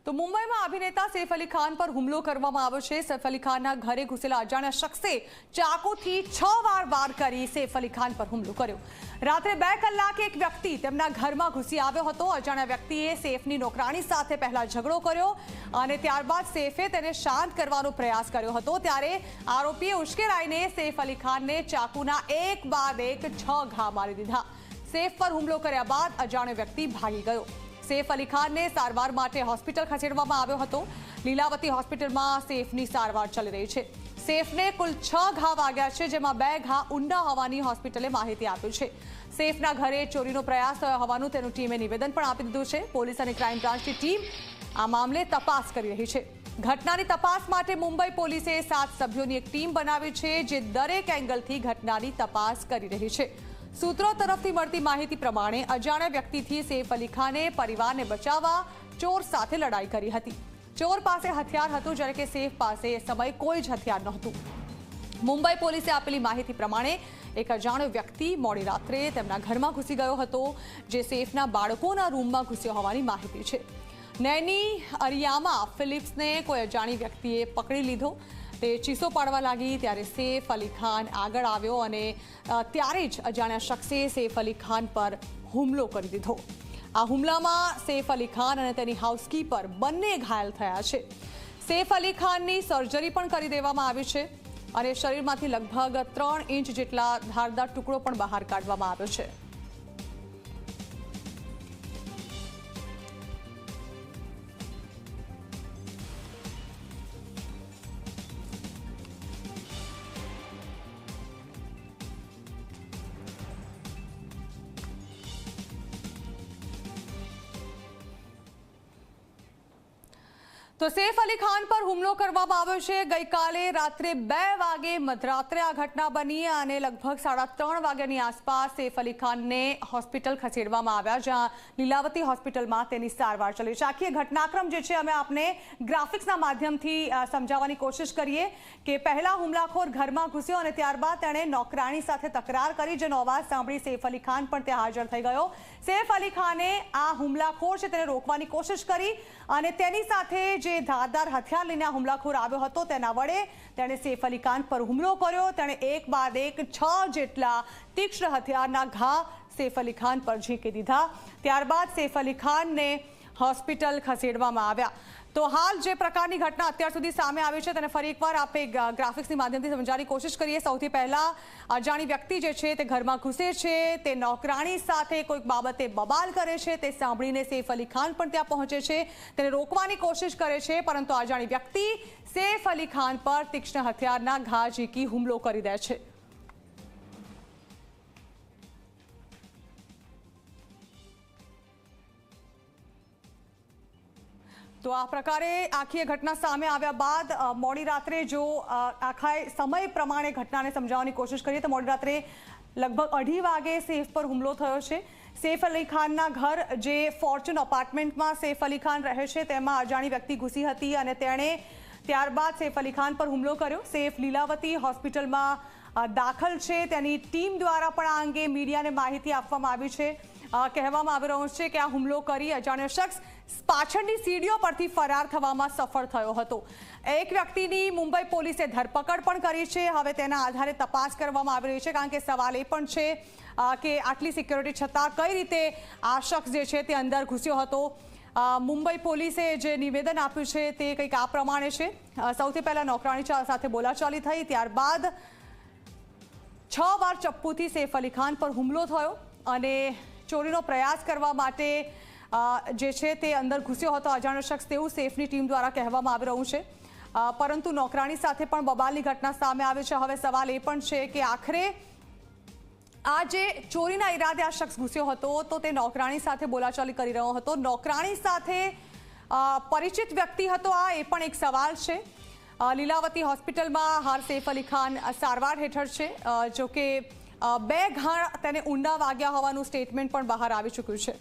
તો મુંબઈમાં અભિનેતા સૈફ અલી ખાન પર હુમલો કરવામાં આવ્યો છે। સૈફ અલી ખાનના ઘરે ઘૂસેલા અજાણ્યા શખ્સે ચાકુથી 6 વાર વાર કરી સૈફ અલી ખાન પર હુમલો કર્યો। રાત્રે 2 કલાકે એક વ્યક્તિ તેમના ઘરમાં ઘૂસી આવ્યો હતો। અજાણ્યા વ્યક્તિએ સૈફની નોકરાણી સાથે પહેલા ઝઘડો કર્યો અને ત્યારબાદ સૈફે તેને શાંત કરવાનો પ્રયાસ કર્યો હતો। ત્યારે આરોપીએ ઉશ્કેરાઈને સૈફ અલી ખાનને ચાકુના એક બાદ એક 6 ઘા મારી દીધા। સૈફ પર હુમલો કર્યા બાદ અજાણ્યો વ્યક્તિ ભાગી ગયો। સૈફ અલી ખાનને સારવાર માટે હોસ્પિટલ ખસેડવામાં આવ્યો હતો। લીલાવતી હોસ્પિટલમાં સૈફની સારવાર ચાલી રહી છે। સૈફને કુલ 6 ઘા વાગ્યા છે, જેમાં 2 ઘા ઊંડા હોવાની હોસ્પિટલે માહિતી આપી છે। સૈફના ઘરે ચોરીનો પ્રયાસ થયો હોવાનું તેનું ટીમે નિવેદન પણ આપી દીધું છે। પોલીસ અને ક્રાઇમ બ્રાન્ચની ટીમ આ મામલે તપાસ કરી રહી છે। ઘટનાની તપાસ માટે મુંબઈ પોલીસે 7 સભ્યોની એક ટીમ બનાવી છે, જે દરેક એંગલથી ઘટનાની તપાસ કરી રહી છે। સૂત્રો તરફથી મળતી માહિતી પ્રમાણે અજાણ્યા વ્યક્તિથી સૈફ અલી ખાને પરિવારને બચાવવા ચોર સાથે લડાઈ કરી હતી। ચોર પાસે હથિયાર હતું, જ્યારે કે સૈફ પાસે એ સમયે કોઈ જ હથિયાર નહોતું। મુંબઈ પોલીસે આપેલી માહિતી પ્રમાણે એક અજાણ્યો વ્યક્તિ મોડી રાત્રે તેમના ઘરમાં ઘૂસી ગયો હતો, જે સૈફના બાળકોના રૂમમાં ઘૂસ્યો હોવાની માહિતી છે। નૈની અરિયામા ફિલિપ્સને કોઈ અજાણી વ્યક્તિએ પકડી લીધો। તે ચીસો પાડવા લાગી ત્યારે સૈફ અલી ખાન આગળ આવ્યો અને ત્યારે જ અજાણ્યા શખ્સે સૈફ અલી ખાન પર હુમલો કરી દીધો। આ હુમલામાં સૈફ અલી ખાન અને તેની હાઉસકીપર બંને ઘાયલ થયા છે। સૈફ અલી ખાનની સર્જરી પણ કરી દેવામાં આવી છે અને શરીરમાંથી લગભગ 3 ઇંચ જેટલા ધારદાર ટુકડો પણ બહાર કાઢવામાં આવ્યો છે। તો સૈફ અલી ખાન પર હુમલો કરવામાં આવ્યો છે। ગઈકાલે રાત્રે 2 વાગે મધરાત્રે આ ઘટના બની અને લગભગ 3:30 વાગ્યાની આસપાસ સૈફ અલી ખાનને હોસ્પિટલ ખસેડવામાં આવ્યા, જ્યાં લીલાવતી હોસ્પિટલમાં તેની સારવાર ચાલી છે। આખી ઘટનાક્રમ જે છે અમે આપને ગ્રાફિક્સના માધ્યમથી સમજાવવાની કોશિશ કરીએ કે પહેલા હુમલાખોર ઘરમાં ઘૂસ્યો અને ત્યારબાદ તેણે નોકરાણી સાથે તકરાર કરી, જેનો અવાજ સાંભળી સૈફ અલી ખાન પણ ત્યાં હાજર થઈ ગયો। સૈફ અલી ખાને આ હુમલાખોર છે તેને રોકવાની કોશિશ કરી અને તેની સાથે જે ધારદાર હથિયાર લઈને હુમલાખોર આવ્યો હતો તેના વડે તેણે સૈફ અલી ખાન પર હુમલો કર્યો। તેણે એક બાદ એક 6 જેટલા તીક્ષ્ણ હથિયારના ઘા સૈફ અલી ખાન પર ઝીંકી દીધા। ત્યારબાદ સૈફ અલી ખાનને હોસ્પિટલ ખસેડવામાં આવ્યા। તો હાલ જે પ્રકારની ઘટના અત્યાર સુધી સામે આવી છે તેને ફરી એકવાર આપણે ગ્રાફિક્સની માધ્યમથી સમજાવવાની કોશિશ કરીએ। સૌથી પહેલા અજાણી વ્યક્તિ જે છે તે ઘરમાં ઘૂસે છે, તે નોકરાણી સાથે કોઈક બાબતે બબાલ કરે છે। તે સાંભળીને સૈફ અલી ખાન પણ ત્યાં પહોંચે છે, તેને રોકવાની કોશિશ કરે છે, પરંતુ અજાણી વ્યક્તિ સૈફ અલી ખાન પર તીક્ષ્ણ હથિયારના ઘા ઝીંકી હુમલો કરી દે છે। તો આ પ્રકારે આખી ઘટના સામે આવ્યા બાદ મોડી રાત્રે જો આખા સમય પ્રમાણે ઘટનાને સમજાવવાની કોશિશ કરીએ તો મોડી રાત્રે લગભગ 2:30 વાગે સૈફ પર હુમલો થયો છે। સૈફ અલી ખાનના ઘર જે ફોર્ચ્યુન અપાર્ટમેન્ટમાં સૈફ અલી ખાન રહે છે તેમાં અજાણી વ્યક્તિ ઘૂસી હતી અને તેણે ત્યારબાદ સૈફ અલી ખાન પર હુમલો કર્યો। સૈફ લીલાવતી હોસ્પિટલમાં દાખલ છે। તેની ટીમ દ્વારા પણ આ અંગે મીડિયાને માહિતી આપવામાં આવી છે। કહેવામાં આવી રહ્યું છે કે આ હુમલો કરી અજાણ્યો શખ્સ પાછળની સીડીઓ પરથી ફરાર થવામાં સફળ થયો હતો। એક વ્યક્તિની મુંબઈ પોલીસે ધરપકડ પણ કરી છે। હવે તેના આધારે તપાસ કરવામાં આવી રહી છે, કારણ કે સવાલ એ પણ છે કે આટલી સિક્યોરિટી છતાં કઈ રીતે આ શખ્સ જે છે તે અંદર ઘૂસ્યો હતો। મુંબઈ પોલીસે જે નિવેદન આપ્યું છે તે કંઈક આ પ્રમાણે છે। સૌથી પહેલા નોકરાણી સાથે બોલાચાલી થઈ, ત્યારબાદ 6 વાર ચપ્પુથી સૈફ અલી ખાન પર હુમલો થયો અને ચોરીનો પ્રયાસ કરવા માટે જે છે તે અંદર ઘૂસ્યો હતો અજાણ્યો શખ્સ, તેવું સૈફની ટીમ દ્વારા કહેવામાં આવી રહ્યું છે। પરંતુ નોકરાણી સાથે પણ બબાલની ઘટના સામે આવી છે। હવે સવાલ એ પણ છે કે આખરે આ જે ચોરીના ઈરાદે આ શખ્સ ઘૂસ્યો હતો તો તે નોકરાણી સાથે બોલાચાલી કરી રહ્યો હતો, નોકરાણી સાથે પરિચિત વ્યક્તિ હતો આ, એ પણ એક સવાલ છે। લીલાવતી હોસ્પિટલમાં હાલ સૈફ અલી ખાન સારવાર હેઠળ છે, જો કે 2 ઘા તેને ઊંડા વાગ્યા હોવાનું સ્ટેટમેન્ટ પણ બહાર આવી ચૂક્યું છે।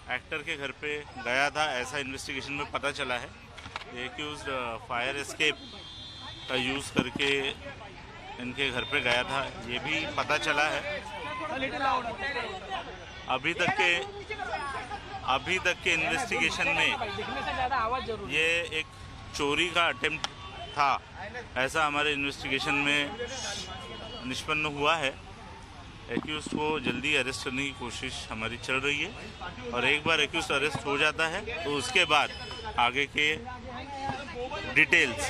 एक्टर के घर पे गया था, ऐसा इन्वेस्टिगेशन में पता चला है। एक्यूज्ड फायर एस्केप का यूज़ करके इनके घर पे गया था, ये भी पता चला है। अभी तक के इन्वेस्टिगेशन में ये एक चोरी का अटेम्प्ट था, ऐसा हमारे इन्वेस्टिगेशन में निष्पन्न हुआ है। एक्यूज को जल्दी अरेस्ट करने की कोशिश हमारी चल रही है और एक बार एक्यूज अरेस्ट हो जाता है तो उसके बाद आगे के डिटेल्स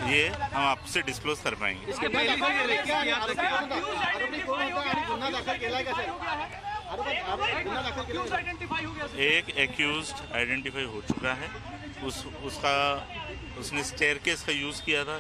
ये हम आपसे डिस्क्लोज कर पाएंगे। इसके पहले एक एक्यूज्ड आइडेंटिफाई हो चुका है, उसने स्टेयरकेस का यूज़ किया था।